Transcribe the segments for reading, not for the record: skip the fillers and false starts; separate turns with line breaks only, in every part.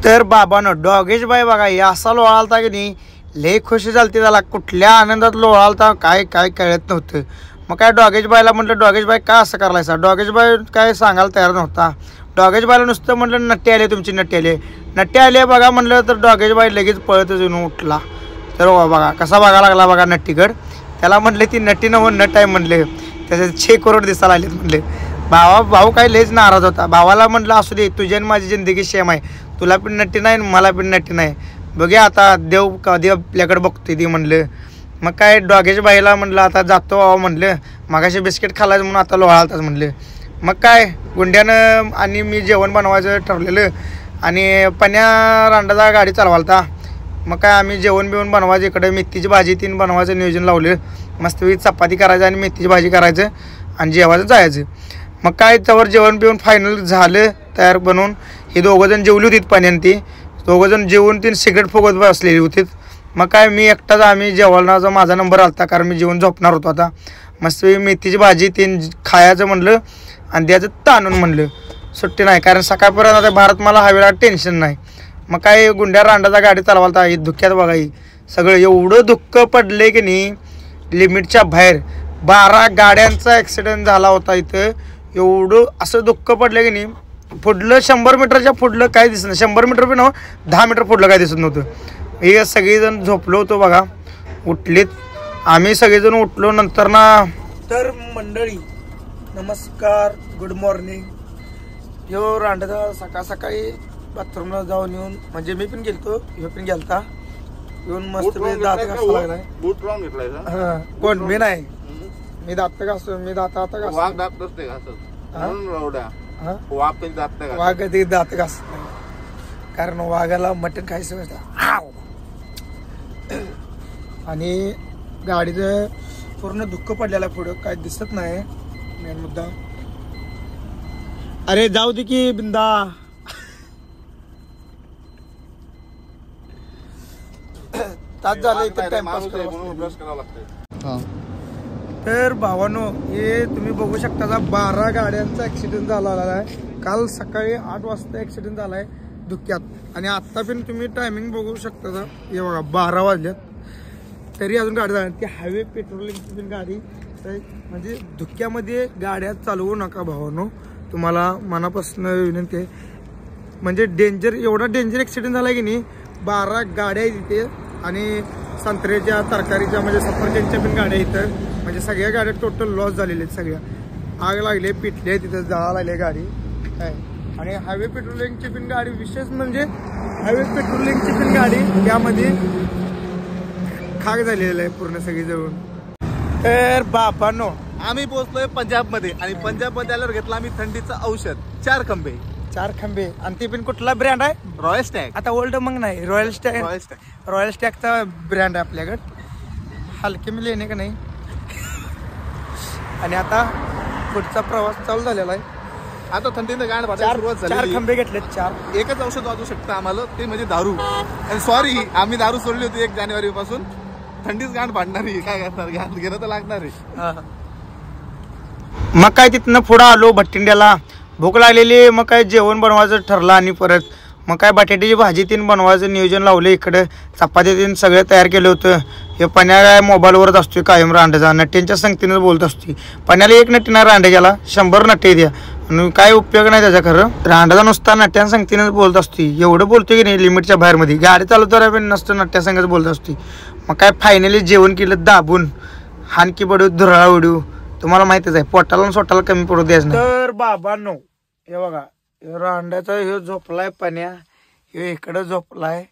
तर बाबानं डॉगेश बाई बघा हे असा लोळालता की नाही, लय खुशी झालती त्याला, कुठल्या आनंदात लोळालता काय काय कळत नव्हतं. मग काय डॉगेश बाईला म्हटलं डॉगेश बाई का असं करायचा. डॉगेश बाई काय सांगायला तयार नव्हता. डॉगेश बाईला नुसतं म्हटलं नट्टे आले तुमची, नट्टे आले, नट्टे आले बघा म्हटलं. तर डॉगेश बाई लगेच पळतच येऊन उठला. तर बघा कसा बघा लागला बघा नट्टीकड. त्याला म्हटले ती नट्टी नव्हून नट आहे म्हणले, त्याचे 6 करोड दिसायला आलेत म्हणले. भाऊ काय लयच नाराज होता. भावाला म्हटलं असू दे, तुझी आणि माझी जिंदगी सेम आहे, तुला पण नट्टी नाही मला पण नट्टी नाही, बघूया आता देव कधी आपल्याकडे बघते ती म्हणलं. मग काय डॉगेश बाईला म्हटलं आता जातो बाबा म्हणलं, मगाशी बिस्किट खालायचं म्हणून आता लोळालताच म्हणलं. मग काय गुंड्यानं आणि मी जेवण बनवायचं ठरलेलं आणि पण्या रांडाचा गाडी चालवालता. मग काय आम्ही जेवण बिवण बनवायचं, इकडे मेथीची भाजी 3 बनवायचं नियोजन लावलं. मस्तपैकी चपाती करायचं आणि मेथीची भाजी करायचं आणि जेवायचं जायचं. मग काय त्यावर जेवण बिवून फायनल झालं तयार बनवून. हे दोघंजण जेवली होतीत पाण्याने, ती दोघंजण जेवून 3 सिगरेट फुगत बसलेली होती. मग काय मी एकटाच, आम्ही जेवणाचा माझा नंबर आलता कारण मी जेवण झोपणार होतो. आता मस्तपैकी मेथीची भाजी 3 खायचं म्हणलं आणि द्यायचं ताणून म्हणलं. सुट्टी नाही कारण सकाळपर्यंत आता भारत मला हवेला टेन्शन नाही. मग काय गुंड्या रांडाचा गाडी चालवालता. ही धुक्यात बघा, ही सगळं एवढं दुःख पडले की नाही लिमिटच्या बाहेर. 12 गाड्यांचा ॲक्सिडेंट झाला होता इथं. एवढं असं दुःख पडलं की नाही, पुढलं 100 मीटरच्या पुढलं काय दिसत नाही, 100 मीटर पण 10 मीटर पुढलं काय दिसत नव्हतं. हे सगळेजण झोपलो होतो बघा, उठलेत. आम्ही सगळेजण उठलो नंतर ना. तर मंडळी नमस्कार, गुड मॉर्निंग. यो रांडाचा सकाळ सकाळी बाथरूमला जाऊन येऊन, म्हणजे मी पण गेलतो, ह्यो पण गेलता, येऊन मस्त दात घासा लागलाय. हां कोण मी नाही, मी दात घासतो, मी दात आता घासतो. वाघ कधी दात घासत नाही कारण वाघाला मटण खायचं असतं. आणि गाडीचं पूर्ण दुःख पडलेलं पुढं काय दिसत नाही मेन मुद्दा. अरे जाऊ दे की बिंदा. तास झालं इथं टाइमपास करावं. तर भावानो हे तुम्ही बघू शकता, 12 गाड्यांचा ऍक्सिडेंट झाला आहे. काल सकाळी 8 वाजता ऍक्सिडेंट झालाय धुक्यात. आणि आत्ता पण तुम्ही टायमिंग बघू शकता, हे बघा 12 वाजल्यात तरी अजून गाडी झाली. ती हायवे पेट्रोलिंगची पण गाडी. म्हणजे धुक्यामध्ये गाड्या चालवू नका भावानो, तुम्हाला मनापासून विनंती आहे. म्हणजे डेंजर, एवढा डेंजर ऍक्सिडेंट झाला की नाही. 12 गाड्या आहेत इथे आणि संत्र्याच्या तरकारीच्या म्हणजे सफरचंदच्या पण गाड्या इथं. म्हणजे सगळ्या गाड्या टोटल लॉस झालेल्या आहेत सगळ्या. आग लागले, पिटले, तिथं जाळा लागले गाडी काय. आणि हायवे पेट्रोलिंगची पण गाडी, विशेष म्हणजे हायवे पेट्रोलिंगची पण गाडी त्यामध्ये खाक झालेलं आहे पूर्ण सगळी जवळ. तर बाबांनो
आम्ही पोहोचलोय पंजाबमध्ये आणि पंजाबमध्ये आल्यावर घेतला आम्ही थंडीचं औषध 4 खंबे.
4 खंबे. आणि ते पण कुठला ब्रँड आहे?
Royal Stag.
आता ओल्ड मग नाही, रॉयल स्टॅग. रॉयल स्टॅगचा ब्रँड आहे आपल्याकडे. हलके मी लेणे का नाही. आणि आता पुढचा प्रवास चालू झालेला आहे.
आता थंडीनं गाण भाटायला सुरुवात झाली.
4 खंबे घेतलेत. 4.
एकच औषध वाजू शकतं आम्हाला, ते म्हणजे दारू. आणि सॉरी आम्ही दारू सोडली होती 1 जानेवारी पासून. थंडीच गाण भांडणारी, काय करणार, घेणं तर लागणार आहे.
मग काय तिथनं पुढं आलो भट्टिंड्याला. भूक लागलेली, मग काय जेवण बनवायचं ठरलं. आणि परत मग काय बटाट्याची भाजी 3 बनवायचं नियोजन लावलं. इकडे चपाती 3 सगळं तयार केलं होतं. हे पण्या मोबाईलवरच असतोय कायम रांड्याचा, नट्ट्यांच्या संगतीनंच बोलत असतोय. पण्याला 1 नट्टी नाही रांड्याच्याला, 100 नट्टे द्या आणि काय उपयोग नाही त्याचा. खरं रांडाचा नुसता नट्ट्या संगतीनंच बोलत असतोय. एवढं बोलतोय की नाही लिमिटच्या बाहेर मध्ये. गाडी चालवतो पण नसतं नट्ट्या संगच बोलत असतोय. मग काय फायनली जेवण केलं दाबून, हानकी बडू धुराळा उडू. तुम्हाला माहितीच आहे, पोटाला स्वतःला कमी पडू द्यायचं नाही. तर बाबांनो हे बघा, रांड्याचा ह्यो झोपलाय पण्या, ह्यो इकडं झोपलाय.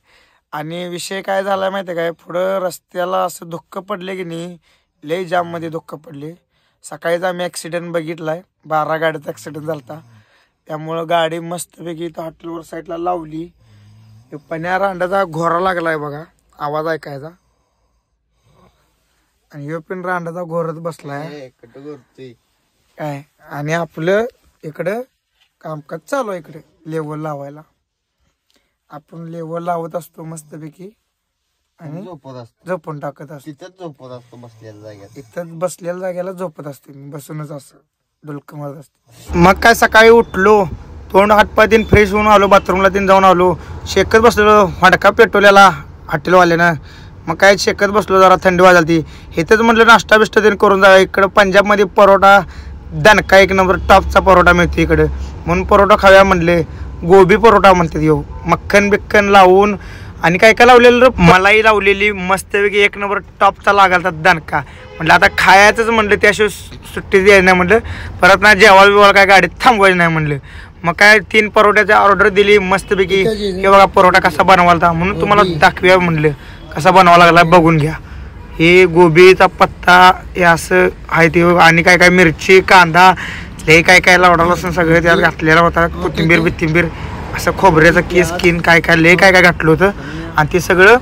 आणि विषय काय झालाय माहिती काय, पुढं रस्त्याला असं धुक्क पडले की नाही, लय जाम मध्ये धुक्क पडले. सकाळीच आम्ही ऍक्सिडेंट बघितलाय, 12 गाड्याचा ऍक्सिडेंट झालता. त्यामुळं गाडी मस्तपैकी इथं हॉटेलवर साईडला लावली. पण्या रांड्याचा घोरा लागलाय बघा, आवाज ऐकायचा. आणि ह्यो पण रांडाचा घोरत बसलाय काय. आणि आपलं इकडं कामकाज चालू आहे, इकडे लेवल लावायला. आपण लेवल लावत असतो मस्तपैकी आणि झोपून टाकत असतो. इथं बसलेल्या जागेला झोपत असते मी, बसूनच असं डुलक मारत असतो. मग काय सकाळी उठलो, तोंड हातपाय 3 फ्रेश होऊन आलो, बाथरूमला 3 जाऊन आलो. शेकत बसलेलो हडका पेटवलेला हॉटेलवाल्यानं. मग काय शेकत बसलो, जरा थंडी वाजायला इथंच म्हटलं नाश्ता बिष्टा देऊन करून जा. इकडं पंजाबमध्ये परोठा दणका 1 नंबर टॉपचा परोठा मिळतो इकडं, म्हणून परोठा खाव्या म्हणले. गोबी परोठा म्हणतात येऊ, मक्खन बिक्खन लावून आणि काय काय लावलेलं मलाई लावलेली मस्तपैकी 1 नंबर टॉपचा लागायचा दणका. म्हटलं आता खायचंच म्हणलं, त्याशिवाय सुट्टी द्यायची नाही म्हणलं. परत ना जेवाळ बिवाळ काय गाडीत थांबवायची नाही म्हणलं. मग काय 3 परोठ्याची ऑर्डर दिली मस्तपैकी. हे बघा परोठा कसा बनवायचा म्हणून तुम्हाला दाखवूया म्हणलं, कसा बनवावा लागला बघून घ्या. हे गोबीचा पत्ता हे असं आहे ते, आणि काय काय मिरची कांदा हे काय काय लावडा लसूण सगळं त्यात घातलेला होता. कोथिंबीर बिथिंबीर असं खोबऱ्याचा केस किन काय काय लय काय काय घातलं होतं. आणि ते सगळं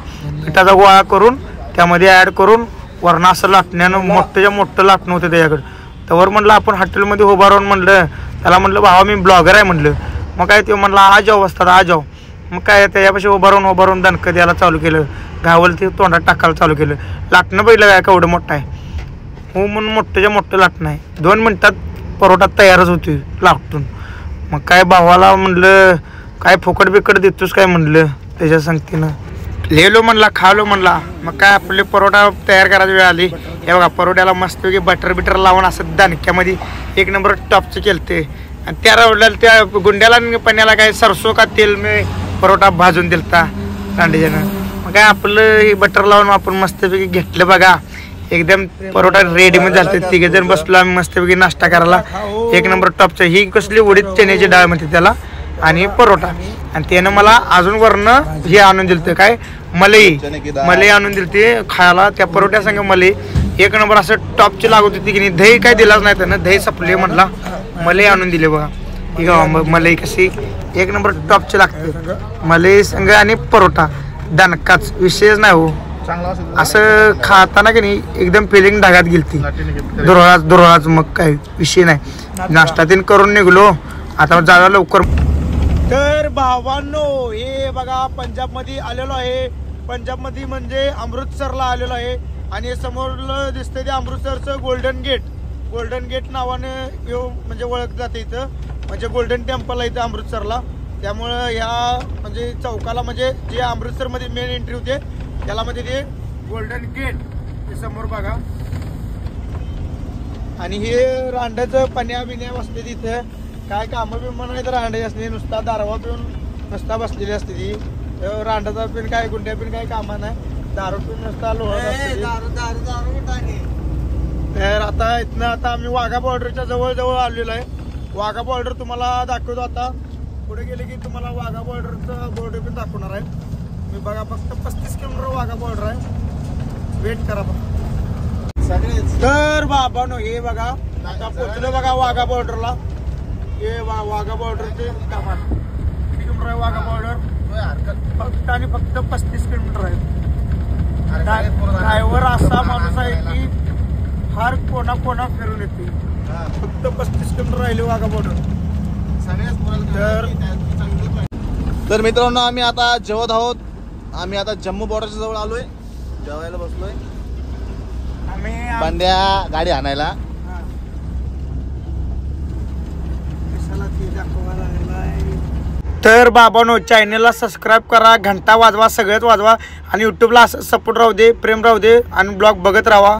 पिठाचा गोळा करून त्यामध्ये ॲड करून वरण असं लाटण्यानं मोठं लाटणं होतं त्याच्याकडं. त्यावर म्हणलं आपण हॉटेलमध्ये उभा राहून म्हणलं त्याला म्हणलं भावा मी ब्लॉगर आहे म्हणलं. मग काय ते म्हणलं आ जाऊ वाजतात आ जाऊ. मग काय त्याच्यापाशी उभा राहून दणकं द्यायला चालू केलं, गावल ते तोंडात टाकायला चालू केलं. लाटणं पहिलं काय केवढं मोठं आहे हो म्हणून मोठं लाटणं आहे. 2 मिनटात परोठा तयारच होती लाटून. मग काय भावाला म्हणलं काय फुकट बिकट देतोस काय म्हणलं त्याच्या संगतीनं. लिहिलो म्हणला खालो म्हणला. मग काय आपले परोठा तयार करायची वेळ आली. हे बघा परोठ्याला मस्तपैकी बटर लावून असं दणक्यामध्ये 1 नंबर टॉपचे केलते. आणि त्या रवड्याला त्या गुंड्याला पण्याला काय सरसो का तेल मी परोठा भाजून दिलता कांड्याच्यानं. मग काय आपलं बटर लावून आपण मस्तपैकी घेतलं बघा. एकदम परोठा रेडीमध्ये झालं. 3 जण बसलो आम्ही मस्तपैकी नाश्ता करायला 1 नंबर टॉपचं. ही कसली उडीद चण्याची डाळ म्हणते त्याला आणि परोठा. आणि त्यानं मला अजून वरनं हे आणून दिलं काय मलाई आणून दिलते खायला. त्या परोठ्या संग मलाई 1 नंबर असं टॉपची लागत होती की नाही. दही काय दिलाच नाही त्यानं, दही सपले म्हटला मलाई आणून दिले बघा. ठीक आहे मलाई कशी 1 नंबर टॉपची लागते. मलाई संग आणि परोठा दणकाच विषयच नाही हो. असं खाताना की नाही एकदम फिलिंग ढगात गेलती दुरळाच. मग काय विषय नाही. नाश्ता तीन करून निघलो आता जागा लवकर. तर भावांनो हे बघा पंजाबमध्ये आलेलो आहे. पंजाबमध्ये म्हणजे अमृतसरला आलेलो आहे. आणि समोर दिसतंय ते अमृतसरचं गोल्डन गेट नावाने म्हणजे ओळखलं जाते इथं. म्हणजे गोल्डन टेम्पल आहे इथं अमृतसरला. त्यामुळं ह्या म्हणजे चौकाला म्हणजे जे अमृतसरमध्ये मेन एंट्री होते त्याला म्हणजे ते गोल्डन गेट ते समोर बघा. आणि हे रांड्याचं पण्या बिण्या बसले तिथं. काय कामं बिमं नाही तर रांडे असते, नुसता दारवा पिऊन नुसता बसलेली असते ती. रांडाचा पिन काय गुंड्या पिन काय कामा नाही, दारू पिऊन नुसता लोहत असते. तर आता इथनं आता आम्ही वाघा बॉर्डरच्या जवळ आलेलो आहे. वाघा बॉर्डर तुम्हाला दाखवतो. आता पुढे गेले की तुम्हाला वाघा बॉर्डरचा बॉर्डर पण दाखवणार आहे मी. बघा फक्त 35 किलोमीटर वाघा बॉर्डर आहे. वेट करा फक्त. तर बाबानो हे बघा आता पोचलो बघा वाघा बॉर्डरला. हे वाघा बॉर्डरचे किती किलोमीटर आहे वाघा बॉर्डर? फक्त आणि फक्त 35 किलोमीटर आहे. ड्रायव्हर असा माणूस आहे की फार कोणा फिरून येते. फक्त 35 किलोमीटर राहिले वाघा बॉर्डर.
तर मित्रांनो आम्ही आता जेवत आहोत. आम्ही आता जम्मू बॉर्डरच्या जवळ आलोय, जेवायला बसलोय. बांड्या गाडी आणायला.
तर बाबांनो चॅनलला सबस्क्राईब करा, घंटा वाजवा, सगळ्यात वाजवा. आणि यूट्यूबला असं सपोर्ट राहू दे, प्रेम राहू दे आणि ब्लॉग बघत राहा.